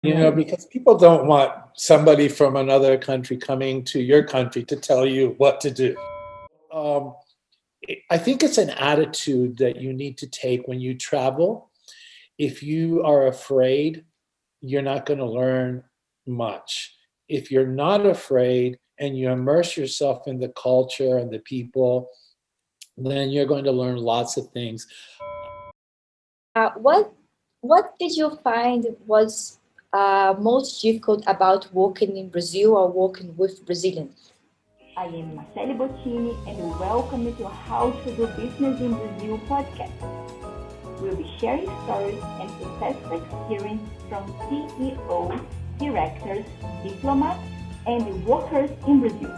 Because people don't want somebody from another country coming to your country to tell you what to do. Um, I think it's an attitude that you need to take when you travel. If you are afraid, you're not going to learn much. If you're not afraid and you immerse yourself in the culture and the people, then you're going to learn lots of things. What did you find was most difficult about working in Brazil or working with Brazilians? I am Marcele Bottini and welcome to How to Do Business in Brazil podcast. We'll be sharing stories and successful experience from CEOs, directors, diplomats, and workers in Brazil.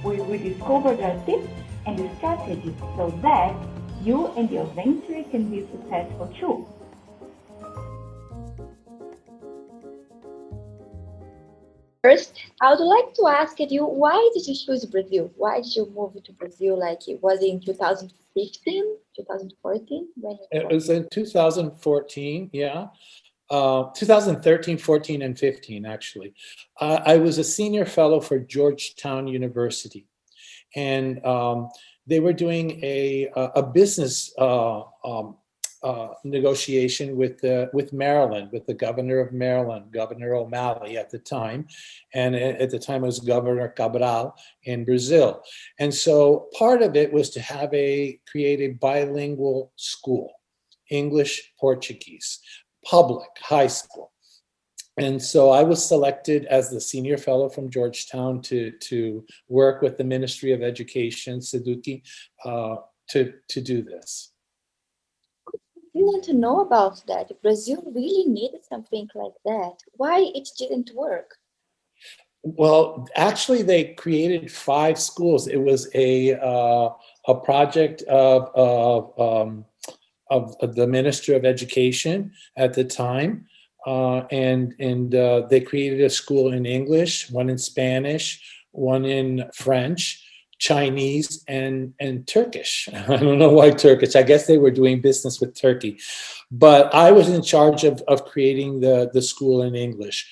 We will discover their tips and strategies so that you and your venture can be successful too. First, I would like to ask you, why did you choose Brazil? Why did you move to Brazil? Was it in 2015, 2014? It was in 2014, yeah. 2013, 14, and 15, actually. I was a senior fellow for Georgetown University. And they were doing a business negotiation with Maryland, with the governor of Maryland, Governor O'Malley at the time, and at the time it was Governor Cabral in Brazil. And so part of it was to create a bilingual school, English, Portuguese, public high school. And so I was selected as the senior fellow from Georgetown to work with the Ministry of Education, Seduti, to do this. You want to know about that? Brazil really needed something like that. Why it didn't work? Well, actually, they created 5 schools. It was a project of the Minister of Education at the time. And they created a school in English, one in Spanish, one in French, Chinese, and Turkish. I don't know why Turkish. I guess they were doing business with Turkey. But I was in charge of creating the school in English.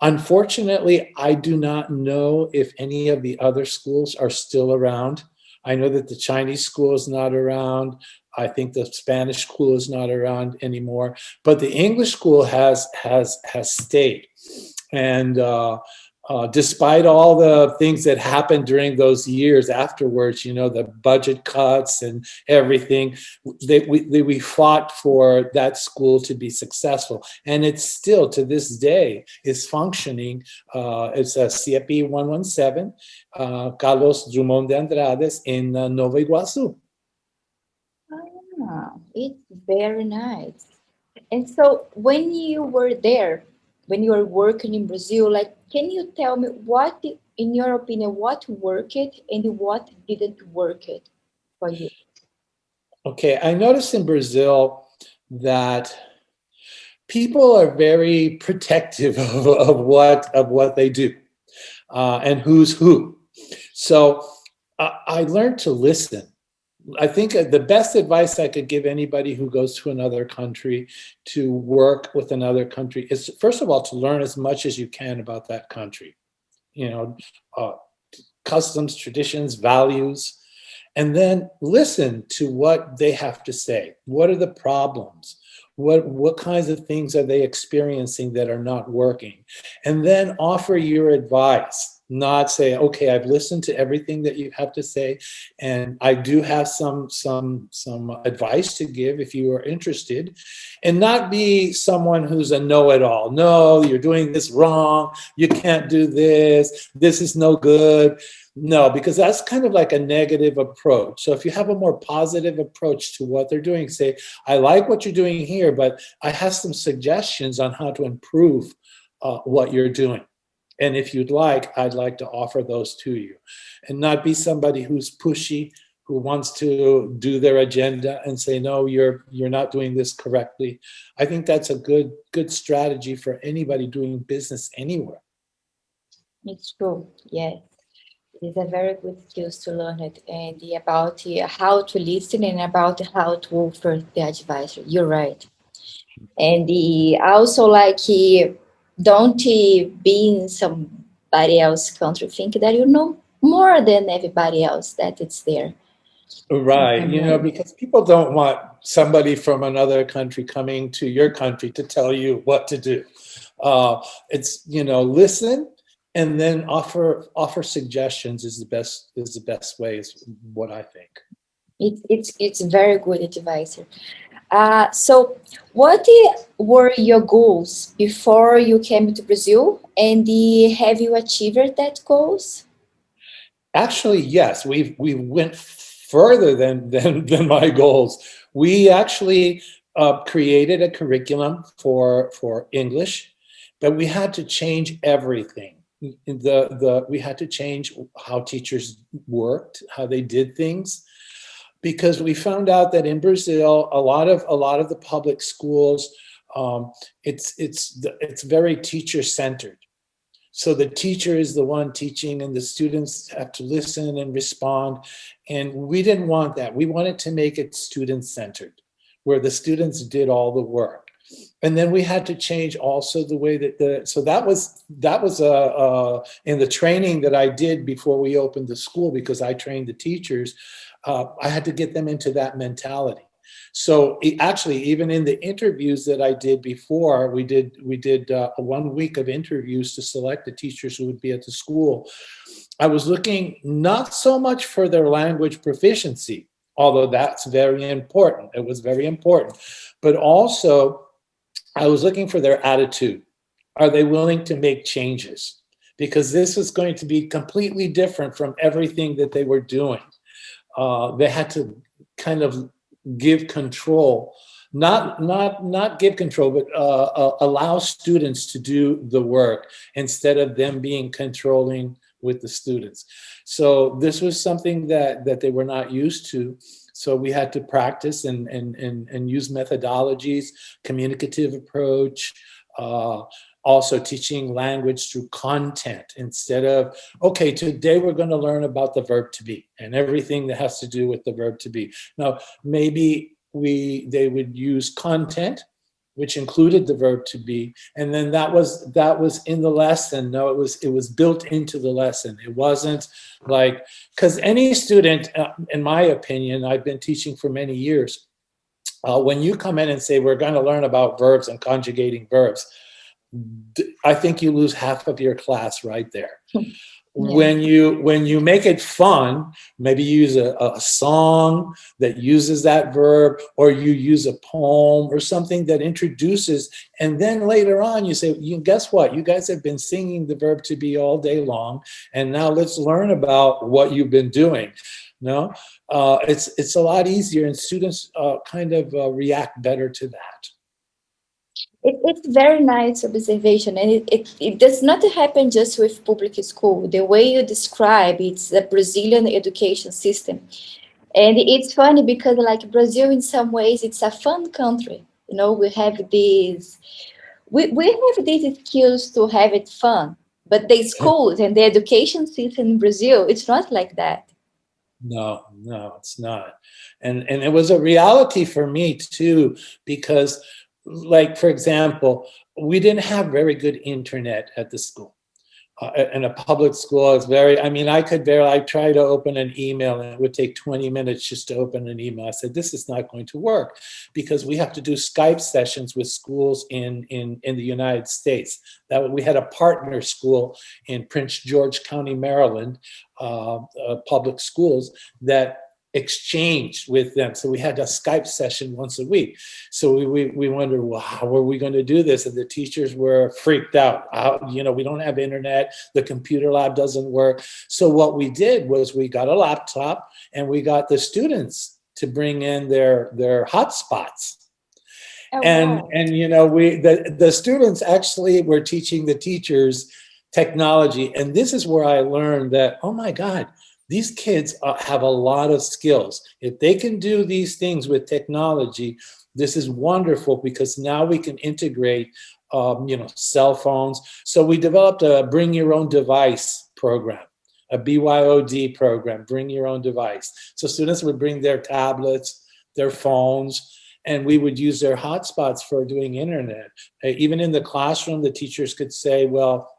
Unfortunately, I do not know if any of the other schools are still around. I know that the Chinese school is not around. I think the Spanish school is not around anymore, but the English school has stayed. And despite all the things that happened during those years afterwards, the budget cuts and everything, we fought for that school to be successful. And it's still, to this day, is functioning. It's a CIEP 117, Carlos Drummond de Andrades in Nova Iguaçu. It's very nice. And so when you were there, when you were working in Brazil, can you tell me what, in your opinion, what worked and what didn't work it for you? Okay, I noticed in Brazil that people are very protective of what they do and who's who. So I learned to listen. I think the best advice I could give anybody who goes to another country to work with another country is, first of all, to learn as much as you can about that country, customs, traditions, values, and then listen to what they have to say. What are the problems? What kinds of things are they experiencing that are not working? And then offer your advice. Not say, okay, I've listened to everything that you have to say, and I do have some advice to give if you are interested, and not be someone who's a know-it-all. No, you're doing this wrong. You can't do this. This is no good. No, because that's kind of like a negative approach. So if you have a more positive approach to what they're doing, say, I like what you're doing here, but I have some suggestions on how to improve what you're doing. And if you'd like, I'd like to offer those to you. And not be somebody who's pushy, who wants to do their agenda and say, no, you're not doing this correctly. I think that's a good strategy for anybody doing business anywhere. It's true, yes. It is a very good skills to learn it, and about how to listen and about how to offer the advice. You're right. And also like don't be in somebody else's country think that you know more than everybody else that it's there. Right. Something like Because people don't want somebody from another country coming to your country to tell you what to do. It's, listen and then offer suggestions is the best way is what I think. it's very good advice. So what were your goals before you came to Brazil, and have you achieved that goals? Actually, yes, we went further than my goals. We actually created a curriculum for English, but we had to change everything. We had to change how teachers worked, how they did things, because we found out that in Brazil, a lot of the public schools, it's very teacher centered. So the teacher is the one teaching and the students have to listen and respond. And we didn't want that. We wanted to make it student centered, where the students did all the work. And then we had to change also the way so that was in the training that I did before we opened the school, because I trained the teachers. I had to get them into that mentality. So actually, even in the interviews that I did before, we did a 1 week of interviews to select the teachers who would be at the school. I was looking not so much for their language proficiency, although that's very important. It was very important, but also I was looking for their attitude. Are they willing to make changes? Because this was going to be completely different from everything that they were doing. They had to kind of give control, not give control, but allow students to do the work instead of them being controlling with the students. So this was something that they were not used to. So we had to practice and use methodologies, communicative approach, also teaching language through content instead of, okay, today we're going to learn about the verb to be and everything that has to do with the verb to be. Now, maybe they would use content, which included the verb to be, and then that was in the lesson. No, it was built into the lesson. It wasn't like, because any student, in my opinion, I've been teaching for many years, when you come in and say, we're going to learn about verbs and conjugating verbs, I think you lose half of your class right there. Yeah. When you make it fun, maybe you use a song that uses that verb, or you use a poem or something that introduces, and then later on you say, guess what? You guys have been singing the verb to be all day long, and now let's learn about what you've been doing. No, it's a lot easier, and students kind of react better to that. It's very nice observation, and it does not happen just with public school. The way you describe it's the Brazilian education system, and it's funny because like Brazil, in some ways, it's a fun country. We have these, we have these skills to have it fun, but the schools and the education system in Brazil, it's not like that. No, it's not. And it was a reality for me too, because, like, for example, we didn't have very good internet at the school. In a public school, it's I tried to open an email and it would take 20 minutes just to open an email. I said, this is not going to work, because we have to do Skype sessions with schools in the United States. That we had a partner school in Prince George County, Maryland, public schools that exchanged with them. So we had a Skype session once a week. So we wondered, well, how are we going to do this? And the teachers were freaked out. We don't have internet. The computer lab doesn't work. So what we did was we got a laptop and we got the students to bring in their hotspots. Oh, and wow. and the students actually were teaching the teachers technology. And this is where I learned that, oh my God, these kids have a lot of skills. If they can do these things with technology, this is wonderful, because now we can integrate, cell phones. So we developed a bring your own device program, a BYOD program, bring your own device. So students would bring their tablets, their phones, and we would use their hotspots for doing internet. Even in the classroom, the teachers could say, well,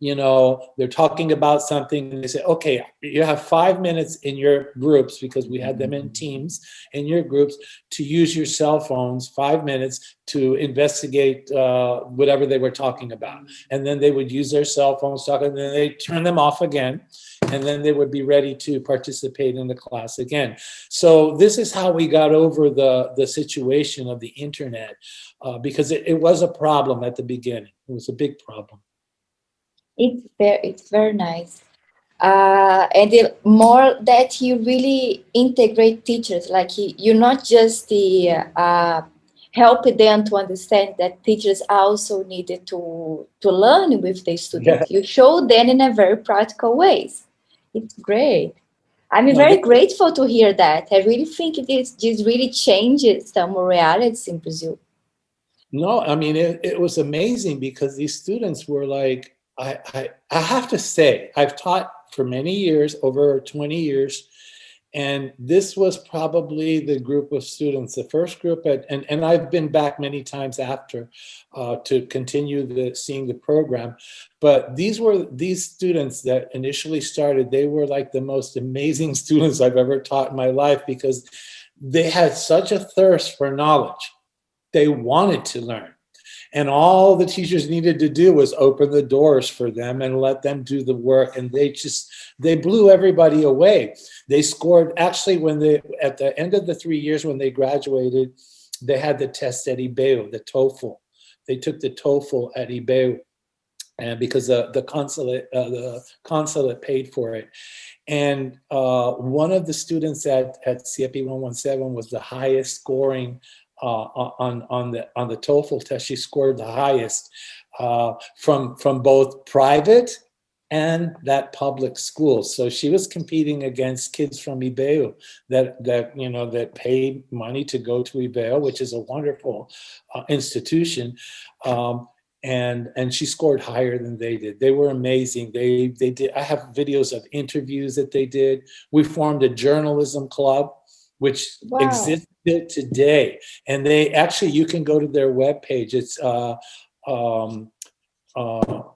they're talking about something and they say, okay, you have 5 minutes in your groups, because we had them in teams, in your groups, to use your cell phones, 5 minutes to investigate whatever they were talking about. And then they would use their cell phones, and then they turn them off again, and then they would be ready to participate in the class again. So this is how we got over the situation of the internet, because it was a problem at the beginning. It was a big problem. It's very nice. And the more that you really integrate teachers, like you're not just help them to understand that teachers also needed to learn with the students. Yeah. You show them in a very practical ways. It's great. I'm No, very grateful to hear that. I really think this really changes some realities in Brazil. No, I mean, it was amazing, because these students were like, I have to say, I've taught for many years, over 20 years, and this was probably the group of students, the first group, and I've been back many times after to continue seeing the program. But these students that initially started, they were like the most amazing students I've ever taught in my life, because they had such a thirst for knowledge. They wanted to learn. And all the teachers needed to do was open the doors for them and let them do the work. And they blew everybody away. They scored, actually, at the end of the 3 years when they graduated, they had the test at IBEU, the TOEFL. They took the TOEFL at IBEU, and because the consulate paid for it. And one of the students at CFP 117 was the highest scoring on the TOEFL test. She scored the highest from both private and that public school. So she was competing against kids from IBEU that paid money to go to IBEU, which is a wonderful institution. And she scored higher than they did. They were amazing. They did. I have videos of interviews that they did. We formed a journalism club, which exists today. And you can go to their webpage. It's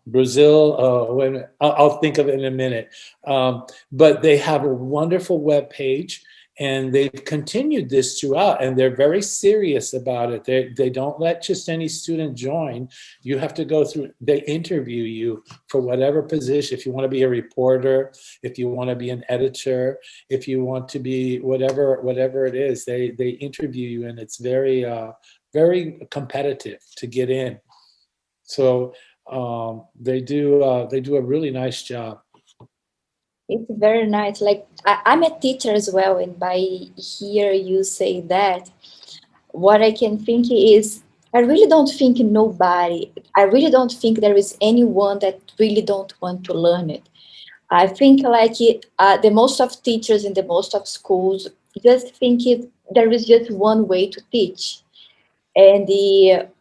Brazil. I'll think of it in a minute. But they have a wonderful webpage, and they've continued this throughout, and they're very serious about it. They don't let just any student join. You have to go through, they interview you for whatever position. If you want to be a reporter, if you want to be an editor, if you want to be whatever it is, they interview you, and it's very, very competitive to get in. So they do a really nice job. It's very nice. Like I'm a teacher as well, and by hear you say that, what I can think is, I really don't think there is anyone that really don't want to learn it. I think the most of teachers in the most of schools just think there is just one way to teach. And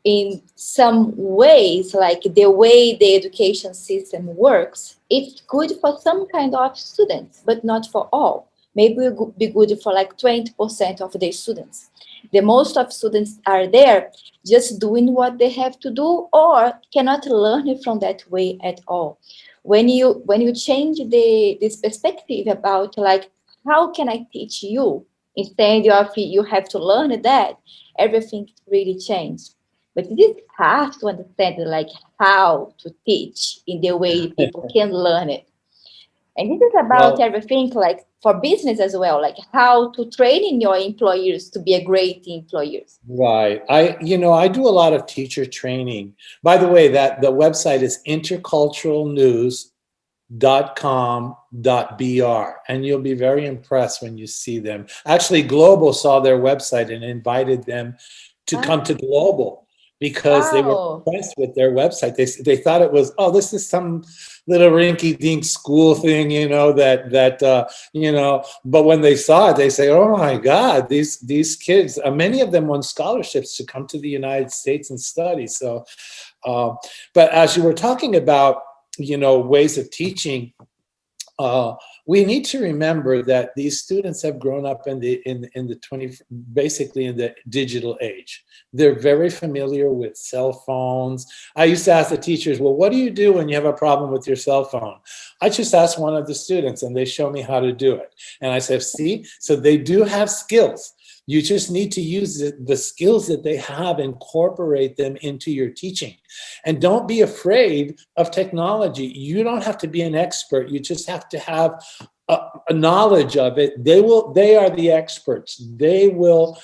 in some ways, like the way the education system works, it's good for some kind of students, but not for all. Maybe it would be good for like 20% of the students. The most of students are there just doing what they have to do, or cannot learn it from that way at all. When you change this perspective about like, how can I teach you, instead of you have to learn that, everything really changed. But it is hard to understand like how to teach in the way people can learn it. And this is about everything, like for business as well, like how to train in your employers to be a great employers. Right. I do a lot of teacher training. By the way, that the website is interculturalnews.com.br, and you'll be very impressed when you see them. Actually, Global saw their website and invited them to come to Global, because they were impressed with their website. They thought it was, this is some little rinky-dink school thing, but when they saw it, they say, oh my God, these kids, many of them won scholarships to come to the United States and study. So, but as you were talking about, ways of teaching, we need to remember that these students have grown up in basically in the digital age. They're very familiar with cell phones. I used to ask the teachers, well, what do you do when you have a problem with your cell phone? I just ask one of the students and they show me how to do it. And I said, see, so they do have skills. You just need to use the skills that they have, incorporate them into your teaching. And don't be afraid of technology. You don't have to be an expert. You just have to have a knowledge of it. They are the experts. They will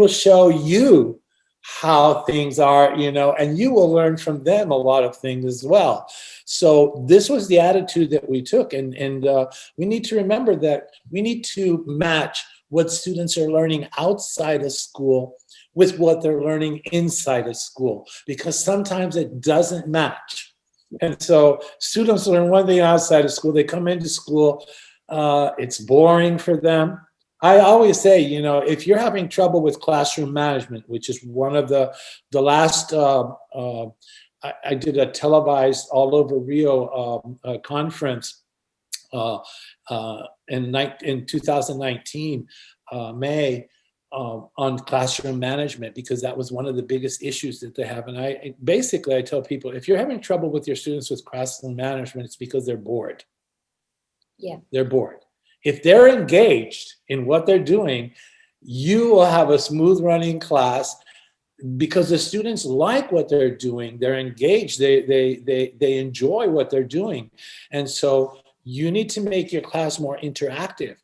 show you how things are, you know, and you will learn from them a lot of things as well. So this was the attitude that we took. And we need to remember that we need to match what students are learning outside of school with what they're learning inside of school, because sometimes it doesn't match. And so students learn one thing outside of school, they come into school, it's boring for them. I always say, you know, if you're having trouble with classroom management, which is one of the last, I did a televised all over Rio conference in 2019, May, on classroom management, because that was one of the biggest issues that they have. And I tell people, if you're having trouble with your students with classroom management, it's because they're bored. Yeah. They're bored. If they're engaged in what they're doing, you will have a smooth running class, because the students like what they're doing. They're engaged. They enjoy what they're doing. And so you need to make your class more interactive.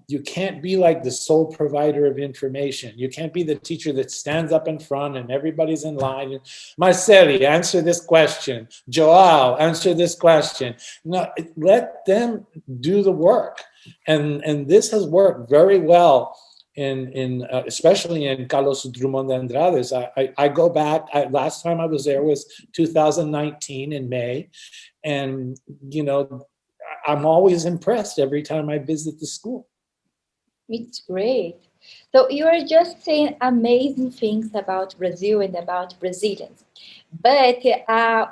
You can't be like the sole provider of information. You can't be the teacher that stands up in front and everybody's in line. Marceli, answer this question. Joao, answer this question. No, let them do the work. And this has worked very well in especially in Carlos Drummond de Andrade's. I go back, last time I was there was 2019 in May. And, you know, I'm always impressed every time I visit the school. It's great. So you are just saying amazing things about Brazil and about Brazilians. But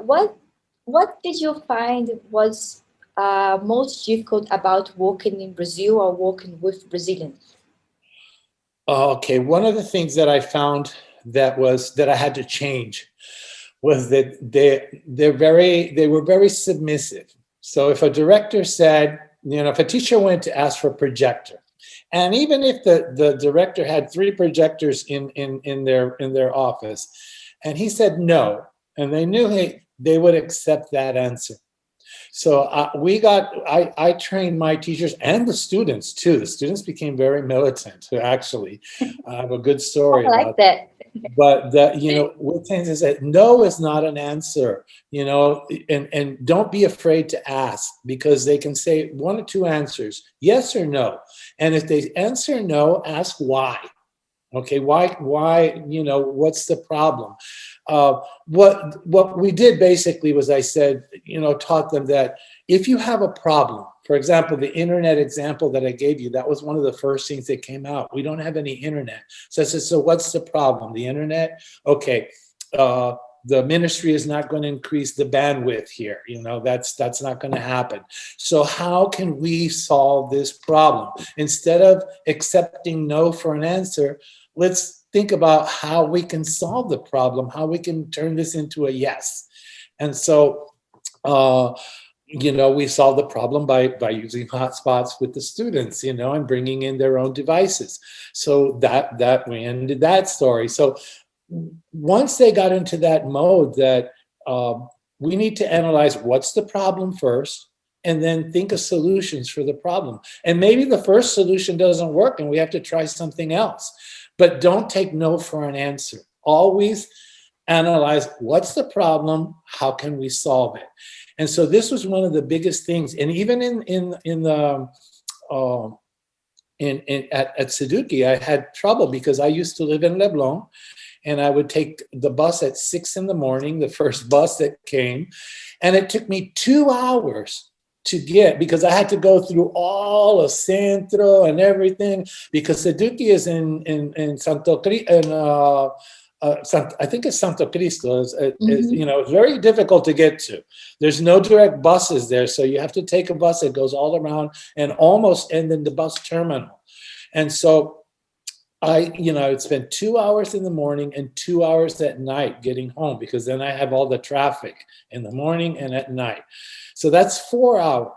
what did you find was most difficult about working in Brazil or working with Brazilians? Okay, one of the things that I found that I had to change was that they were very submissive. So if a director said, you know, if a teacher went to ask for a projector, and even if the director had 3 projectors in their office, and he said no, and they knew they would accept that answer. So I trained my teachers and the students too. The students became very militant, actually. I have a good story about that. But you know, what things is that no is not an answer, you know, and don't be afraid to ask, because they can say 1 or 2 answers, yes or no. And if they answer no, ask why. Okay, why, you know, what's the problem? What we did basically was, I said, you know, taught them that if you have a problem, for example, the internet example that I gave you, that was one of the first things that came out. We don't have any internet. So I said, so what's the problem? The internet? Okay. The ministry is not going to increase the bandwidth here. You know, that's not going to happen. So how can we solve this problem? Instead of accepting no for an answer, let's think about how we can solve the problem, how we can turn this into a yes. And so, you know, we solved the problem by using hotspots with the students, you know, and bringing in their own devices. So that we ended that story. So once they got into that mode that we need to analyze what's the problem first, and then think of solutions for the problem. And maybe the first solution doesn't work and we have to try something else. But don't take no for an answer. Always analyze what's the problem, how can we solve it? And so this was one of the biggest things. And even at Seduki, I had trouble because I used to live in Leblon, and I would take the bus at 6 in the morning, the first bus that came, and it took me 2 hours to get, because I had to go through all of Centro and everything, because Seduki is in Santo Cristo, I think it's Santo Cristo. Mm-hmm. It's very difficult to get to. There's no direct buses there, so you have to take a bus that goes all around and almost end in the bus terminal. And so I'd spend 2 hours in the morning and 2 hours at night getting home, because then I have all the traffic in the morning and at night. So that's 4 hours.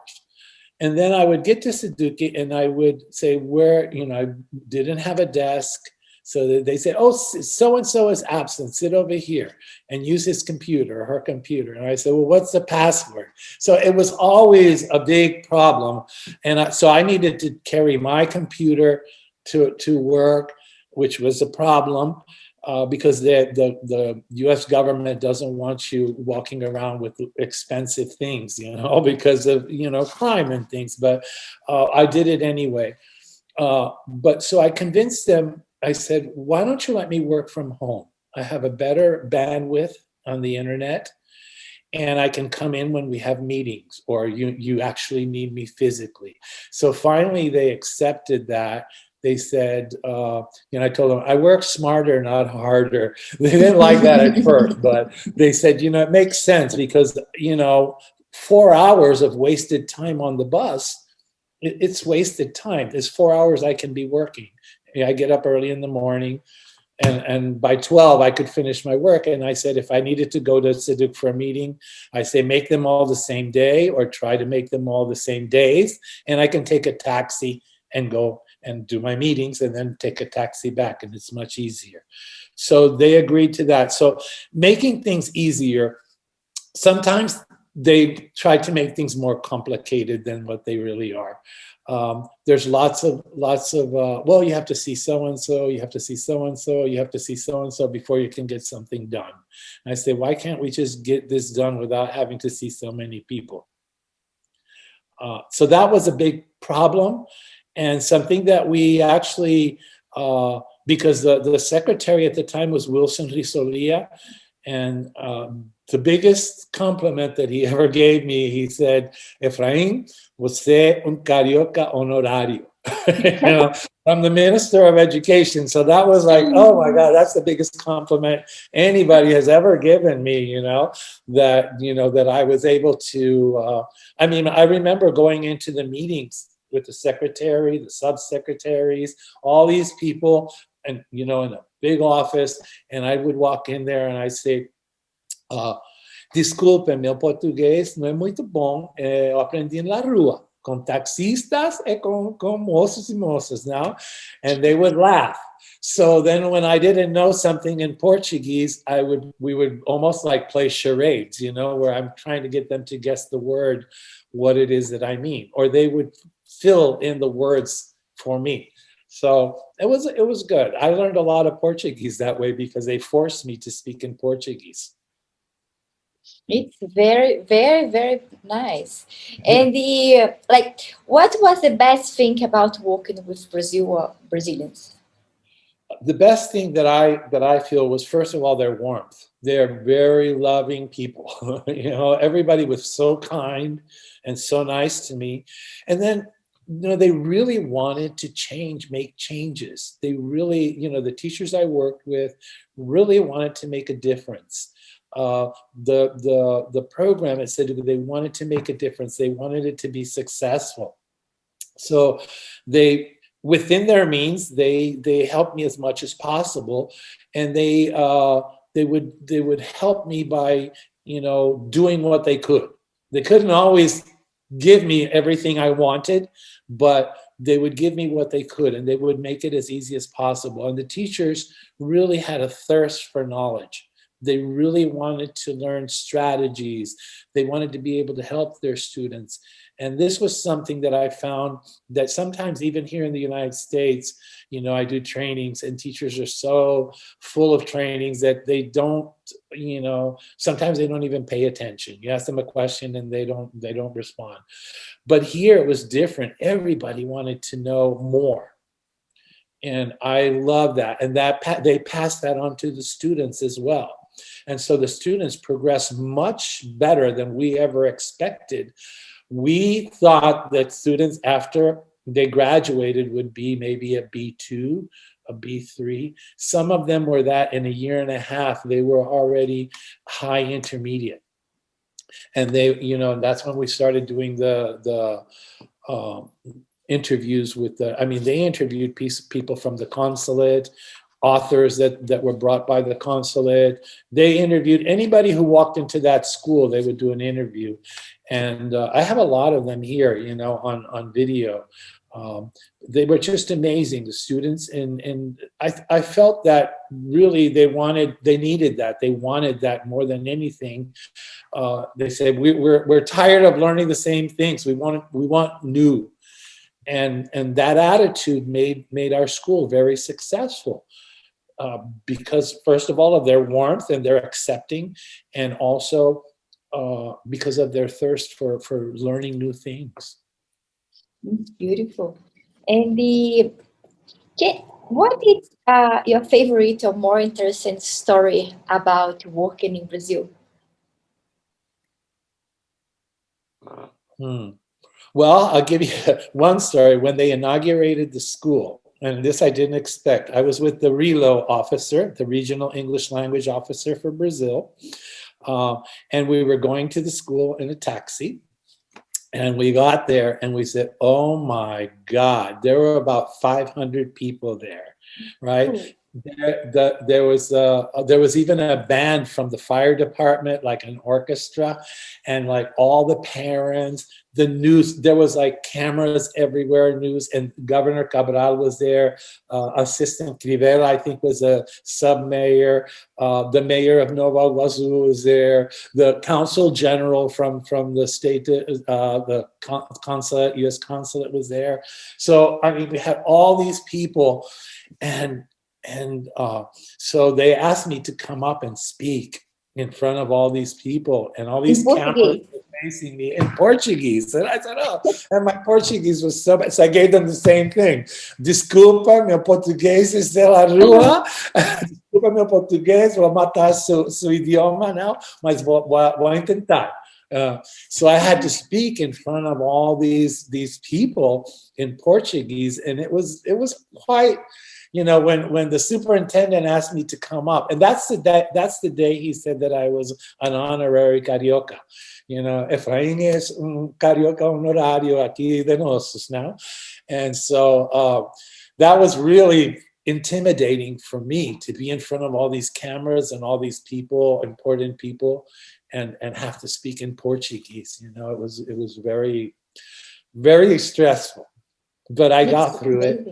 And then I would get to Suzuki and I would say I didn't have a desk. So they said, oh, so-and-so is absent, sit over here and use his computer or her computer. And I said, well, what's the password? So it was always a big problem. And so I needed to carry my computer to work, which was a problem because the U.S. government doesn't want you walking around with expensive things, because of, crime and things. But I did it anyway. But so I convinced them. I said, why don't you let me work from home? I have a better bandwidth on the internet, and I can come in when we have meetings or you actually need me physically. So finally they accepted that. They said, I told them I work smarter, not harder. They didn't like that at first, but they said, it makes sense because, 4 hours of wasted time on the bus, it's wasted time. There's 4 hours I can be working. I get up early in the morning, and by 12 I could finish my work. And I said, if I needed to go to Seduk for a meeting, I say make them all the same day or try to make them all the same days, and I can take a taxi and go and do my meetings and then take a taxi back, and it's much easier. So they agreed to that. So making things easier, sometimes they try to make things more complicated than what they really are. There's lots of well, you have to see so-and-so, you have to see so-and-so, you have to see so-and-so before you can get something done. And I say, why can't we just get this done without having to see so many people? So that was a big problem, and something that we actually, because the secretary at the time was Wilson Risolia, and the biggest compliment that he ever gave me, he said, Efrain, você un carioca honorario. I'm the Minister of Education. So that was like, oh my God, that's the biggest compliment anybody has ever given me, that I was able to, I remember going into the meetings with the secretary, the subsecretaries, all these people, and, in a big office, and I would walk in there and I'd say, desculpe, meu português não é muito bom, eu aprendi na rua, com taxistas e com moços e moças now, and they would laugh. So then when I didn't know something in Portuguese, we would almost like play charades, where I'm trying to get them to guess the word, what it is that I mean, or they would fill in the words for me. So it was good. I learned a lot of Portuguese that way because they forced me to speak in Portuguese. It's very, very, very nice. And what was the best thing about working with Brazilians? The best thing that I feel was, first of all, their warmth. They're very loving people. Everybody was so kind and so nice to me. And then, they really wanted to make changes. They really, the teachers I worked with really wanted to make a difference. The program, it said they wanted to make a difference. They wanted it to be successful. So they, within their means, they helped me as much as possible, and they would help me by doing what they could. They couldn't always give me everything I wanted, but they would give me what they could, and they would make it as easy as possible. And the teachers really had a thirst for knowledge. They really wanted to learn strategies. They wanted to be able to help their students. And this was something that I found that sometimes even here in the United States, I do trainings and teachers are so full of trainings that they don't, sometimes they don't even pay attention. You ask them a question and they don't respond. But here it was different. Everybody wanted to know more. And I love that. And that they passed that on to the students as well. And so the students progressed much better than we ever expected. We thought that students, after they graduated, would be maybe a B2 a B3. Some of them were that in a year and a half, they were already high intermediate. And they, that's when we started doing the interviews with they interviewed people from the consulate, authors that were brought by the consulate. They interviewed anybody who walked into that school. They would do an interview. And I have a lot of them here, on video. They were just amazing, the students. And I felt that really they needed that. They wanted that more than anything. They said, we're tired of learning the same things. We want new. And that attitude made our school very successful. Because first of all, of their warmth and their accepting, and also because of their thirst for learning new things. Beautiful. And what is your favorite or more interesting story about working in Brazil? Well, I'll give you one story. When they inaugurated the school, and this I didn't expect, I was with the RELO officer, the Regional English Language Officer for Brazil, and we were going to the school in a taxi. And we got there and we said, oh my God, there were about 500 people there, right? There was even a band from the fire department, like an orchestra, and like all the parents, the news, there was like cameras everywhere, news, and Governor Cabral was there, Assistant Crivella, I think, was a sub-mayor, the mayor of Nova Iguazu was there, the consul general from the state, the consulate, U.S. consulate was there. So, we had all these people, and so they asked me to come up and speak in front of all these people, and all these cameras were facing me in Portuguese. And I said, oh, and my Portuguese was so bad. So I gave them the same thing. Desculpa, meu português es de la rua. Desculpa, meu português, vou matar seu idioma now, mas vou tentar. So I had to speak in front of all these people in Portuguese, and it was quite, when the superintendent asked me to come up, and that's the day he said that I was an honorary carioca. Efrain es un carioca honorario aquí de nosotros now. And so that was really intimidating for me, to be in front of all these cameras and all these people, important people, and have to speak in Portuguese. It was very, very stressful, but I got through it.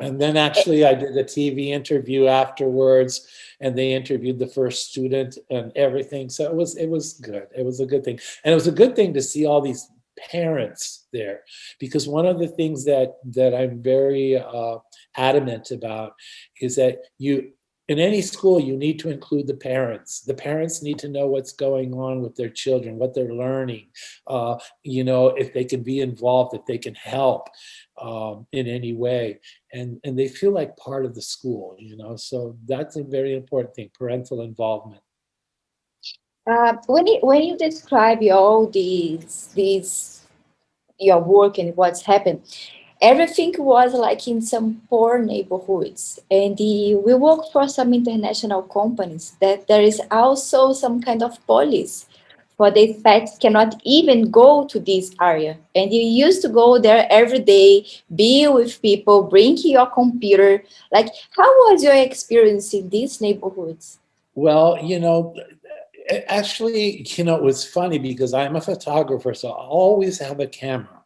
And then actually I did a TV interview afterwards, and they interviewed the first student and everything. So it was good. It was a good thing. And it was a good thing to see all these parents there, because one of the things that I'm very adamant about is that in any school, you need to include the parents. The parents need to know what's going on with their children, what they're learning, if they can be involved, if they can help in any way. And they feel like part of the school, so that's a very important thing, parental involvement. When you describe all these your work and what's happened, everything was like in some poor neighborhoods, and we work for some international companies that there is also some kind of police for the pets cannot even go to this area. And you used to go there every day, be with people, bring your computer. Like, how was your experience in these neighborhoods? Well, actually, it was funny because I'm a photographer, so I always have a camera.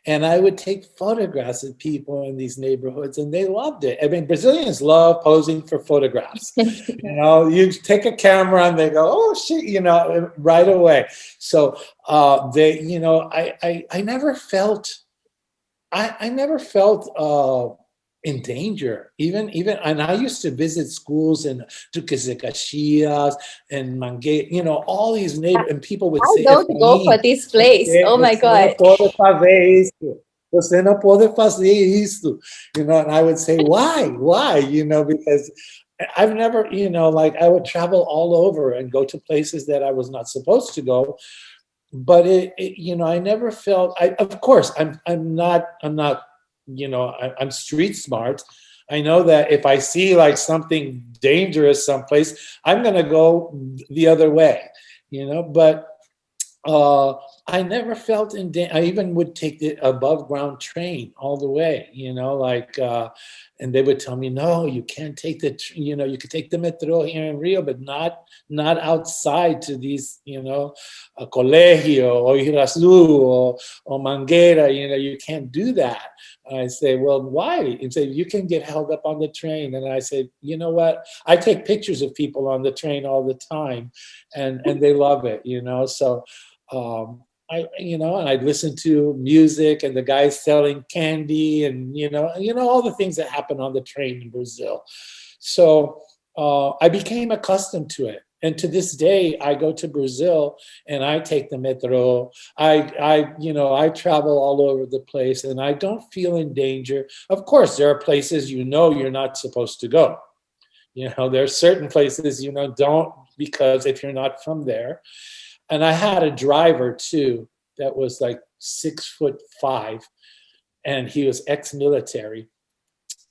And I would take photographs of people in these neighborhoods, and they loved it. Brazilians love posing for photographs. You take a camera and they go, oh, shit, right away. So they, I never felt, I never felt in danger. Even, and I used to visit schools in Duques de Caxias and Mangue, all these neighbors, and people would say, I don't go for this place. Oh my God. Você não pode fazer isso. And I would say, why? Because I've never, I would travel all over and go to places that I was not supposed to go. But I never felt, of course, I'm not, I'm street smart. I know that if I see like something dangerous someplace, I'm going to go the other way, but I never felt in danger. I even would take the above ground train all the way, and they would tell me, no, you can't take you could take the metro here in Rio, but not outside to these, Colegio or Irazu or Manguera, you can't do that. And I say, well, why? And say, you can get held up on the train. And I say, you know what? I take pictures of people on the train all the time, and they love it, so and I'd listen to music and the guys selling candy and all the things that happen on the train in Brazil. So I became accustomed to it, and to this day I go to Brazil and I take the metro. I travel all over the place and I don't feel in danger. Of course, there are places you're not supposed to go. There are certain places don't, because if you're not from there. And I had a driver too that was like 6'5", and he was ex-military.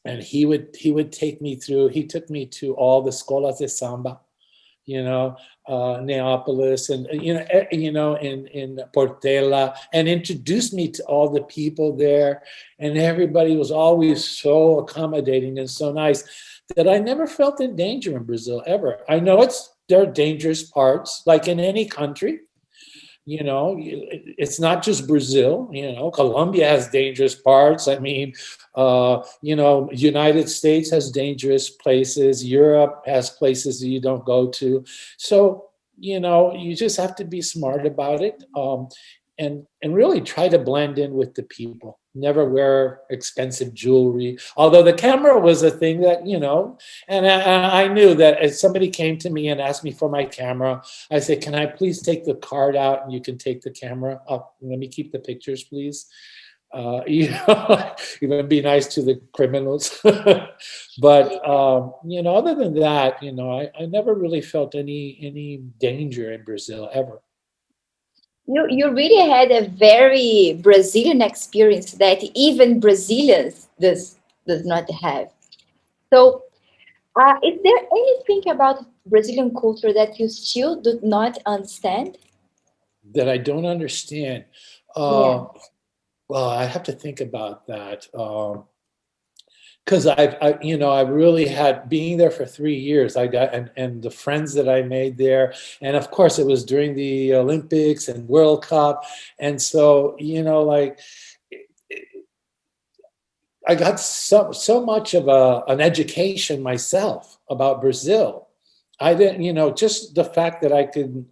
And he would take me through. He took me to all the escolas de samba, Neapolis, and in Portela, and introduced me to all the people there. And everybody was always so accommodating and so nice that I never felt in danger in Brazil ever. I know there are dangerous parts, like in any country. It's not just Brazil. Colombia has dangerous parts. I mean, United States has dangerous places. Europe has places that you don't go to. So, you just have to be smart about it. And really try to blend in with the people. Never wear expensive jewelry. Although the camera was a thing that, and I knew that if somebody came to me and asked me for my camera, I said, can I please take the card out and you can take the camera? Let me keep the pictures, please. Even be nice to the criminals. But, other than that, I never really felt any danger in Brazil ever. You really had a very Brazilian experience that even Brazilians does not have. So, is there anything about Brazilian culture that you still do not understand? That I don't understand. Yeah. Well, I have to think about that. Because I really had, being there for 3 years, I got, and the friends that I made there, and of course it was during the Olympics and World Cup, and so I got so much of an education myself about Brazil. I didn't, just the fact that I could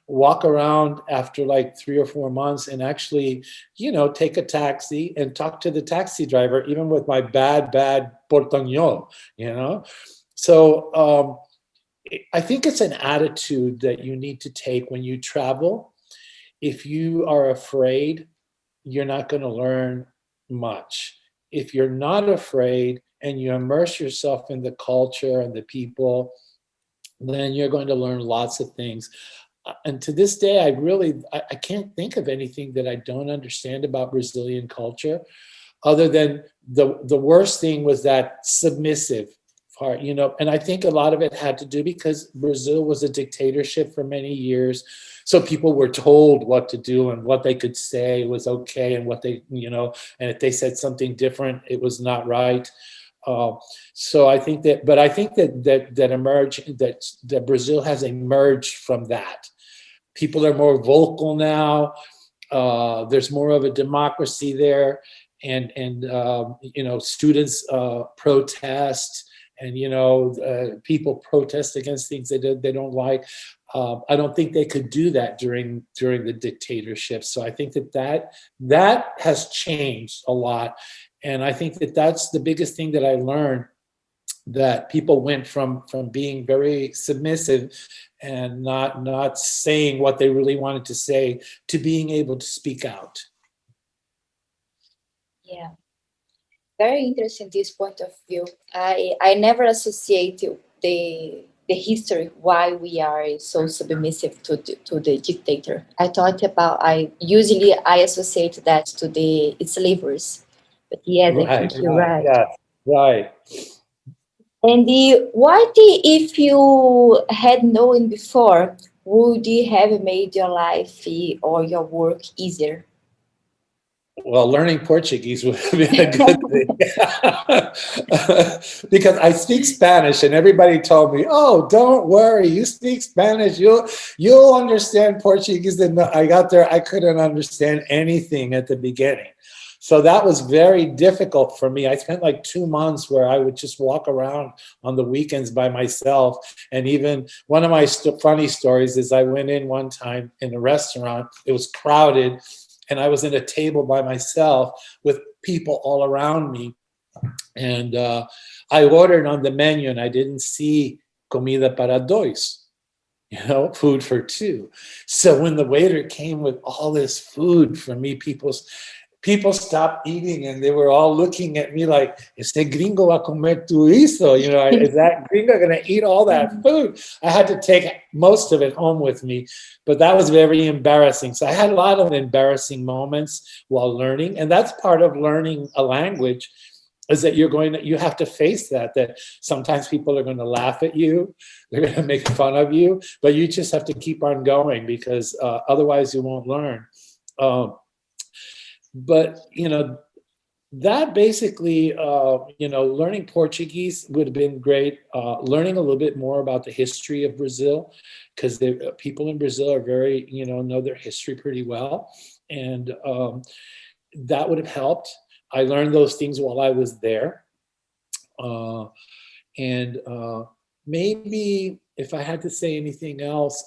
walk around after like 3 or 4 months and actually, take a taxi and talk to the taxi driver, even with my bad portuñol, So I think it's an attitude that you need to take when you travel. If you are afraid, you're not going to learn much. If you're not afraid and you immerse yourself in the culture and the people, then you're going to learn lots of things. And to this day, I can't think of anything that I don't understand about Brazilian culture, other than the worst thing was that submissive part, and I think a lot of it had to do because Brazil was a dictatorship for many years. So people were told what to do and what they could say was okay, and what they, and if they said something different, it was not right. So I think that Brazil has emerged from that. People are more vocal now. There's more of a democracy there, and students protest, and people protest against things they don't like. I don't think they could do that during the dictatorship. So I think that has changed a lot, and I think that's the biggest thing that I learned. That people went from being very submissive and not saying what they really wanted to say to being able to speak out. Yeah, very interesting this point of view. I never associate the history why we are so submissive to the dictator. I usually associate that to the slavers, but yes, I think you're right. Yeah. Right. And what if you had known before, would it have made your life or your work easier? Well, learning Portuguese would have been a good thing. Because I speak Spanish and everybody told me, "Oh, don't worry, you speak Spanish, you'll understand Portuguese." And I got there, I couldn't understand anything at the beginning. So that was very difficult for me. I spent like 2 months where I would just walk around on the weekends by myself. And even one of my funny stories is I went in one time in a restaurant, it was crowded, and I was at a table by myself with people all around me. And I ordered on the menu and I didn't see comida para dois, food for two. So when the waiter came with all this food for me, people stopped eating and they were all looking at me like, "Este gringo va a comer tu eso?" Is that gringo going to eat all that food? I had to take most of it home with me, but that was very embarrassing. So I had a lot of embarrassing moments while learning, and that's part of learning a language, is that you have to face that sometimes people are going to laugh at you, they're going to make fun of you, but you just have to keep on going because otherwise you won't learn. But that basically, learning Portuguese would have been great. Learning a little bit more about the history of Brazil, because the people in Brazil are very, know their history pretty well, and that would have helped. I learned those things while I was there, and maybe if I had to say anything else,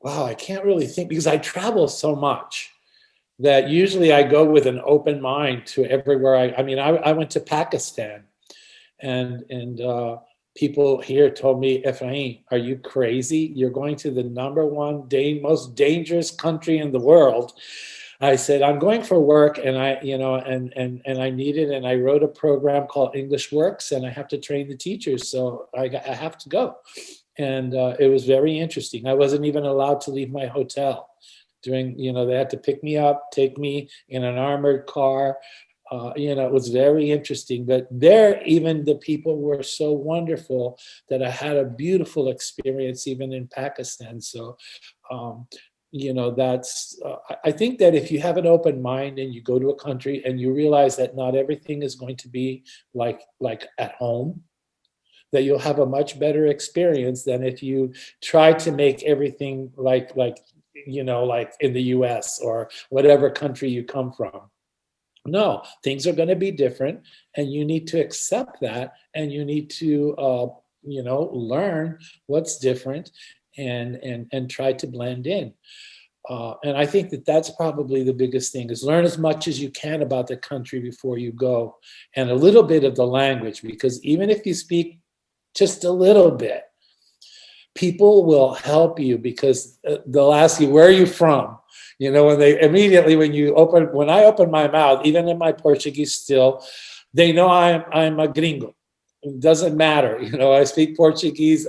wow, I can't really think because I travel so much that usually I go with an open mind to everywhere. I went to Pakistan, and people here told me, "Efrain, are you crazy? You're going to the number one most dangerous country in the world." I said, "I'm going for work, and I need it, and I wrote a program called English Works, and I have to train the teachers, so I have to go." And it was very interesting. I wasn't even allowed to leave my hotel. They had to pick me up, take me in an armored car. It was very interesting. But there, even the people were so wonderful that I had a beautiful experience, even in Pakistan. So, I think that if you have an open mind and you go to a country and you realize that not everything is going to be like at home, that you'll have a much better experience than if you try to make everything like in the US or whatever country you come from. No, things are going to be different, and you need to accept that, and you need to learn what's different and try to blend in. And I think that that's probably the biggest thing, is learn as much as you can about the country before you go, and a little bit of the language, because even if you speak just a little bit, people will help you, because they'll ask you, "Where are you from?" When when I open my mouth, even in my Portuguese still, they know I'm a gringo. It doesn't matter. I speak Portuguese.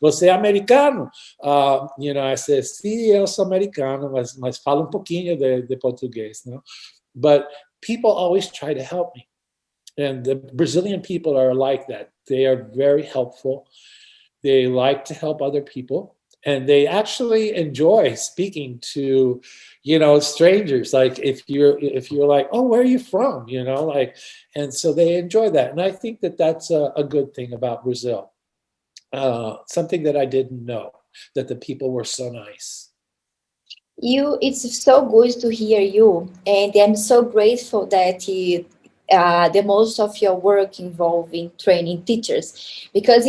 Você é americano? I say, "Sí, eu sou americano, mas falo pouquinho de português." But people always try to help me. And the Brazilian people are like that. They are very helpful. They like to help other people, and they actually enjoy speaking to, strangers. Like if you're like, "Oh, where are you from?" And so they enjoy that. And I think that that's a good thing about Brazil. Something that I didn't know, that the people were so nice. It's so good to hear you, and I'm so grateful that the most of your work involving training teachers, because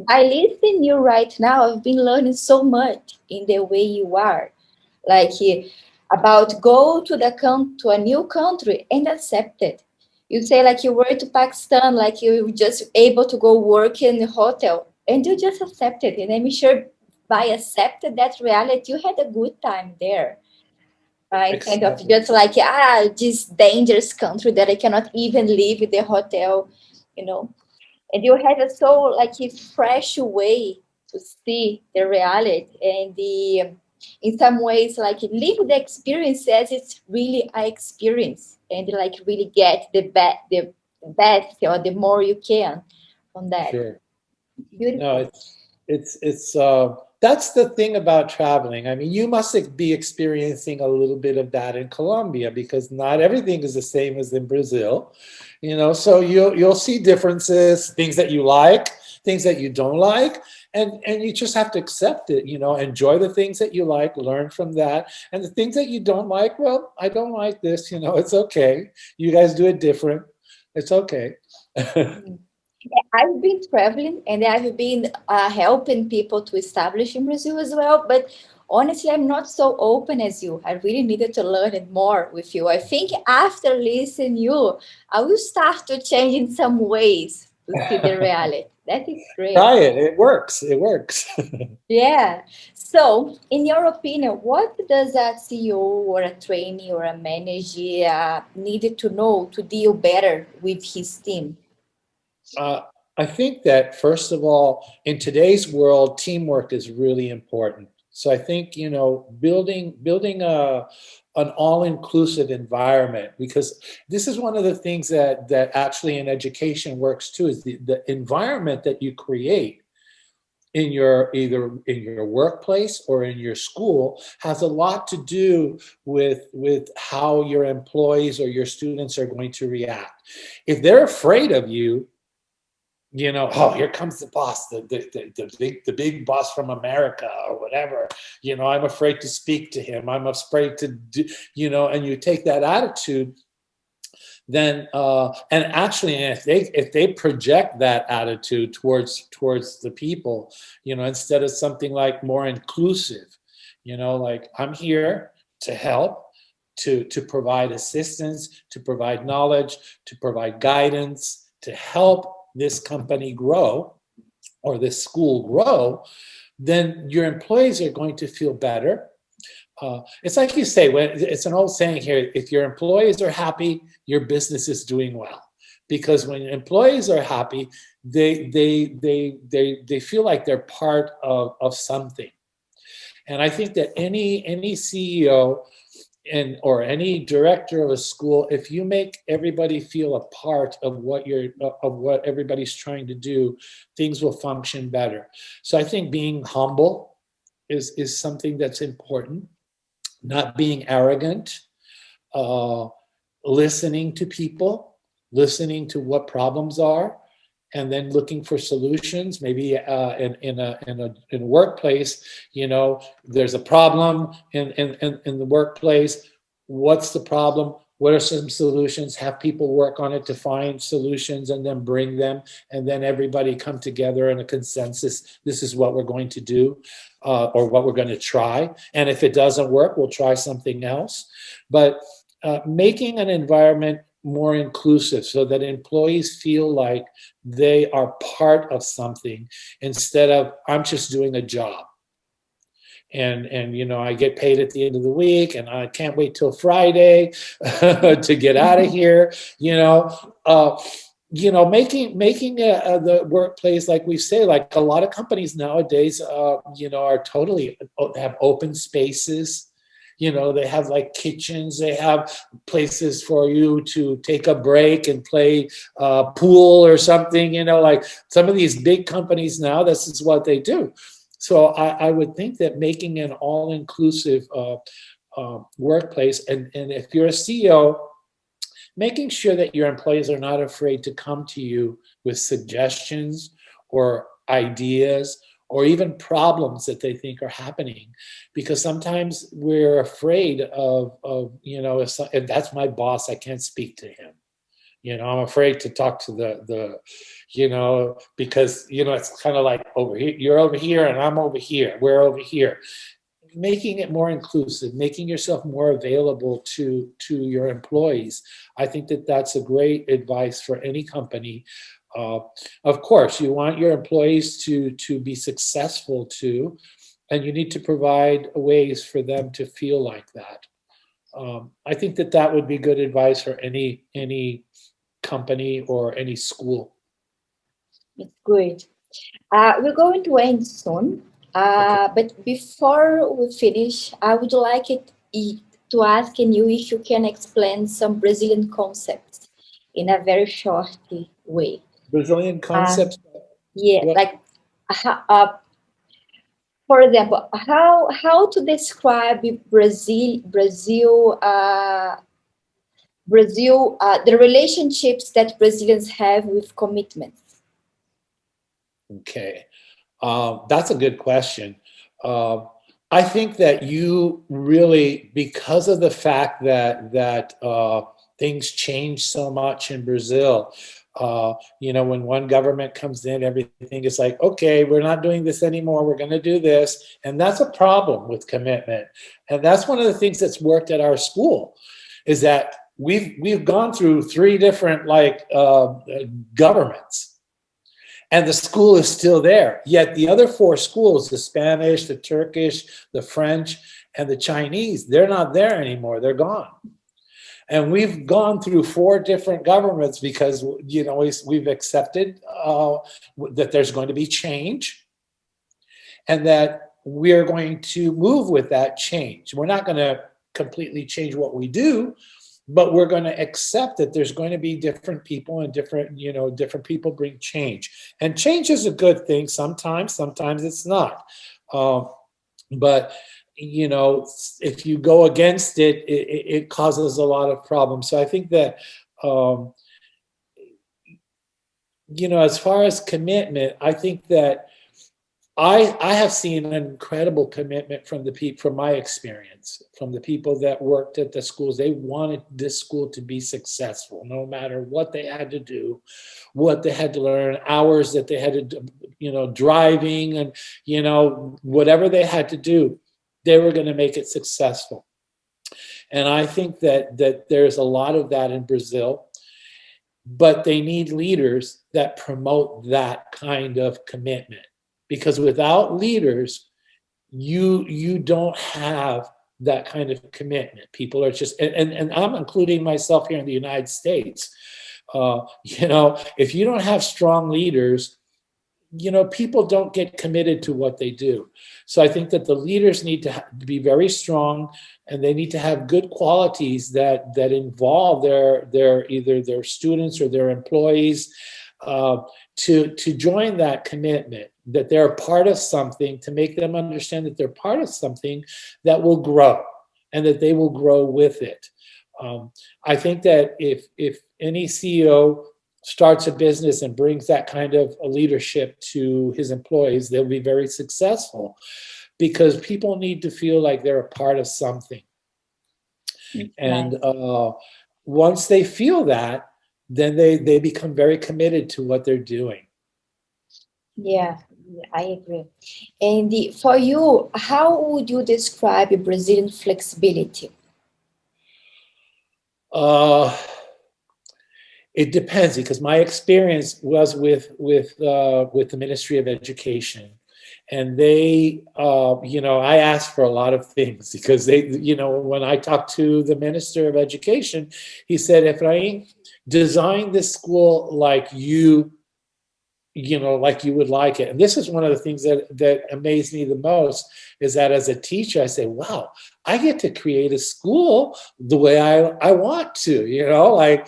by listening you right now, I've been learning so much in the way you are, like about go to a new country and accept it. You say like you were to Pakistan, like you were just able to go work in a hotel, and you just accept it. And I'm sure by accepting that reality, you had a good time there. Right, kind of Exactly. just like this dangerous country that I cannot even leave the hotel, you know. And you have a so like a fresh way to see the reality, and the in some ways like live the experience as it's really an experience. and like really get the best or the more you can from that. Sure. No, Beautiful. it's that's the thing about traveling. I mean, you must be experiencing a little bit of that in Colombia because not everything is the same as in Brazil, you know. So you'll see differences, things that you like, things that you don't like, and you just have to accept it, you know. Enjoy the things that you like, learn from that, and the things that you don't like, well, I don't like this, you know. It's okay. You guys do it different. It's okay. I've been traveling and I've been helping people to establish in Brazil as well. But honestly, I'm not so open as you. I really needed to learn it more with you. I think after listening you, I will start to change in some ways to see the reality. That is great. Try it. It works. It works. Yeah. So, in your opinion, what does a CEO or a trainee or a manager need to know to deal better with his team? Uh, I think that first of all, in today's world, teamwork is really important. So I think, you know, building a an all-inclusive environment, because this is one of the things that actually in education works too, is the environment that you create in your either in your workplace or in your school has a lot to do with how your employees or your students are going to react. If they're afraid of you, you know, oh, here comes the boss, the big boss from America or whatever. You know, I'm afraid to speak to him. I'm afraid to do, you know, and you take that attitude, then and actually if they project that attitude towards the people, you know, instead of something like more inclusive, you know, like I'm here to help, to provide assistance, to provide knowledge, to provide guidance, to help this company grow or this school grow, then your employees are going to feel better. It's like you say, when it's an old saying here: if your employees are happy, your business is doing well. Because when employees are happy, they feel like they're part of something. And I think that any CEO and or any director of a school, if you make everybody feel a part of what everybody's trying to do, things will function better. So I think being humble is something that's important, not being arrogant, uh, listening to people, listening to what problems are, and then looking for solutions. Maybe in a workplace, you know, there's a problem in the workplace. What's the problem? What are some solutions? Have people work on it to find solutions and then bring them, and then everybody come together in a consensus. This is what we're going to do, or what we're going to try. And if it doesn't work, we'll try something else. But making an environment more inclusive so that employees feel like they are part of something instead of I'm just doing a job. And you know, I get paid at the end of the week and I can't wait till Friday to get out of here, you know. Making the workplace, like we say, like a lot of companies nowadays, you know, are totally have open spaces. You know, they have like kitchens, they have places for you to take a break and play pool or something. You know, like some of these big companies now, this is what they do. So I would think that making an all-inclusive workplace, and if you're a CEO, making sure that your employees are not afraid to come to you with suggestions or ideas or even problems that they think are happening, because sometimes we're afraid of you know, if that's my boss, I can't speak to him. You know, I'm afraid to talk to the you know, because you know, it's kind of like over here, you're over here and I'm over here, we're over here. Making it more inclusive, making yourself more available to your employees, I think that that's a great advice for any company. Of course, you want your employees to be successful too, and you need to provide ways for them to feel like that. I think that that would be good advice for any company or any school. It's good. We're going to end soon, Okay. but before we finish, I would like to asking you if you can explain some Brazilian concepts in a very short way. Brazilian Um, concepts. yeah, What? like for example, how to describe Brazil, the relationships that Brazilians have with commitments. Okay. That's a good question. Uh, I think that you really, because of the fact that things change so much in Brazil, when one government comes in, everything is like, okay, we're not doing this anymore. We're going to do this, and that's a problem with commitment. And that's one of the things that's worked at our school, is that we've gone through three different governments, and the school is still there. Yet the other four schools, the Spanish, the Turkish, the French, and the Chinese, they're not there anymore. They're gone. And we've gone through four different governments because, we've accepted that there's going to be change, and that we're going to move with that change. We're not going to completely change what we do, but we're going to accept that there's going to be different people, and different people bring change. And change is a good thing sometimes it's not. But if you go against it, it causes a lot of problems. So I think that as far as commitment, I think that I have seen an incredible commitment from the people, from my experience, from the people that worked at the schools. They wanted this school to be successful, no matter what they had to do, what they had to learn, hours that they had to do, driving, and, whatever they had to do, they were going to make it successful. And I think that there's a lot of that in Brazil, but they need leaders that promote that kind of commitment. Because without leaders, you don't have that kind of commitment. People are just, and I'm including myself here in the United States. If you don't have strong leaders, people don't get committed to what they do. So I think that the leaders need to be very strong, and they need to have good qualities that involve either their students or their employees, to join that commitment, that they're a part of something, to make them understand that they're part of something that will grow, and that they will grow with it. I think that if any CEO starts a business and brings that kind of a leadership to his employees, they'll be very successful, because people need to feel like they're a part of something. And once they feel that, then they become very committed to what they're doing. Yeah, I agree. And for you, how would you describe Brazilian flexibility? It depends, because my experience was with the Ministry of Education, and they, I asked for a lot of things, because they, when I talked to the Minister of Education, he said, Efrain, design this school like you would like it. And this is one of the things that amazed me the most, is that as a teacher, I say, wow, I get to create a school the way I want to,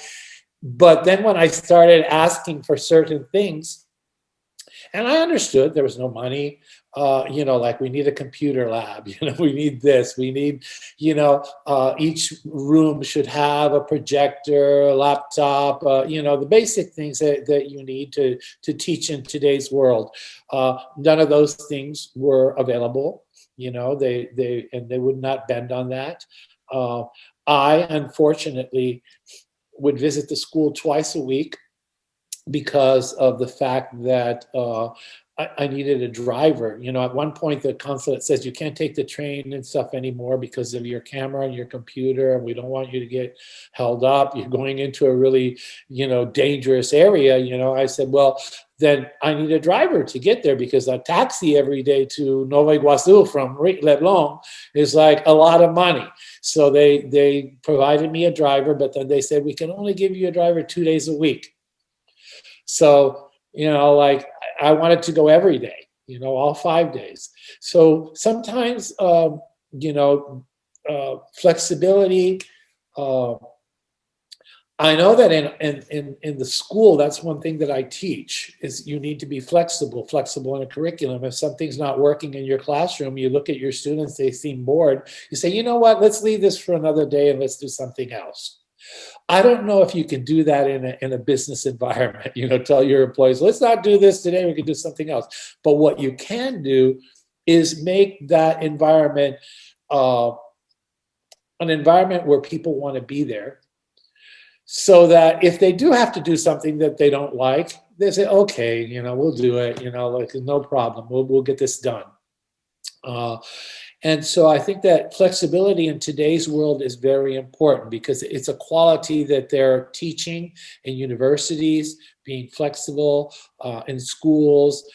but then when I started asking for certain things, and I understood there was no money, we need a computer lab, we need this, we need, each room should have a projector, a laptop, the basic things that you need to teach in today's world. None of those things were available, they would not bend on that. I, unfortunately, would visit the school twice a week, because of the fact that I needed a driver. At one point, the consulate says you can't take the train and stuff anymore because of your camera and your computer, and we don't want you to get held up. You're going into a really, dangerous area. I said, well, then I need a driver to get there, because a taxi every day to Nova Iguaçu from Leblon is like a lot of money. So they provided me a driver, but then they said, we can only give you a driver 2 days a week. So, I wanted to go every day, all 5 days. So sometimes, flexibility. I know that in the school, that's one thing that I teach is you need to be flexible in a curriculum. If something's not working in your classroom, you look at your students, they seem bored. You say, you know what, let's leave this for another day and let's do something else. I don't know if you can do that in a business environment, tell your employees, let's not do this today, we can do something else. But what you can do is make that environment an environment where people want to be there. So that if they do have to do something that they don't like, they say, okay, we'll do it, like no problem, we'll get this done. And so I think that flexibility in today's world is very important because it's a quality that they're teaching in universities, being flexible in schools,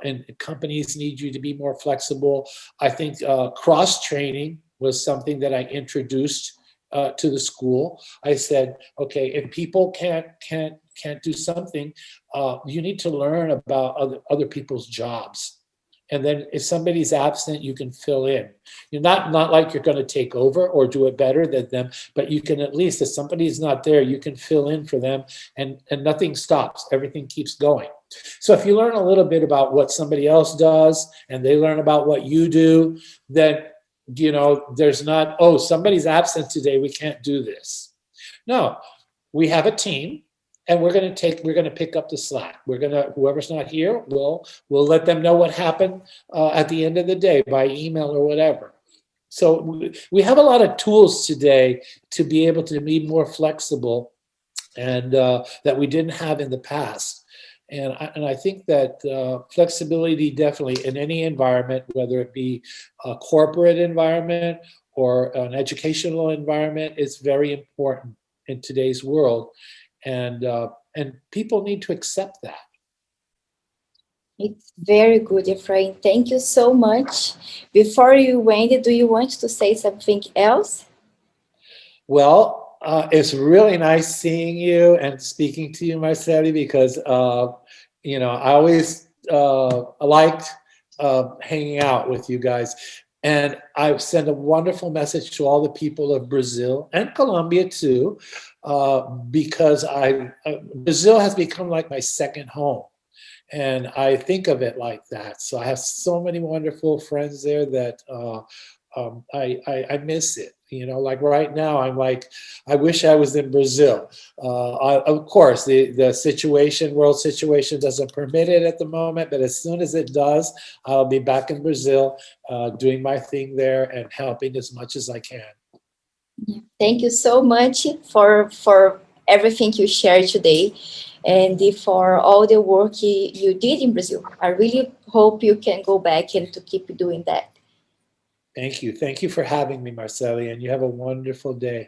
and companies need you to be more flexible. I think cross-training was something that I introduced to the school. I said, okay, if people can't do something, you need to learn about other people's jobs. And then if somebody's absent, you can fill in. You're not like you're going to take over or do it better than them, but you can at least, if somebody's not there, you can fill in for them and nothing stops. Everything keeps going. So if you learn a little bit about what somebody else does and they learn about what you do, then there's not, oh, somebody's absent today, we can't do this. No, we have a team and we're going to pick up the slack. Whoever's not here, we'll let them know what happened at the end of the day by email or whatever. So we have a lot of tools today to be able to be more flexible and that we didn't have in the past. And I think that flexibility definitely in any environment, whether it be a corporate environment or an educational environment, is very important in today's world. And people need to accept that. It's very good, Efrain. Thank you so much. Before you end, do you want to say something else? Well, it's really nice seeing you and speaking to you, Marceli, because I always liked hanging out with you guys. And I've sent a wonderful message to all the people of Brazil and Colombia too, because Brazil has become like my second home. And I think of it like that. So I have so many wonderful friends there that I miss it. Like right now, I'm like, I wish I was in Brazil. Of course, the world situation doesn't permit it at the moment, but as soon as it does, I'll be back in Brazil doing my thing there and helping as much as I can. Thank you so much for everything you shared today and for all the work you did in Brazil. I really hope you can go back and to keep doing that. Thank you. Thank you for having me, Marceli, and you have a wonderful day.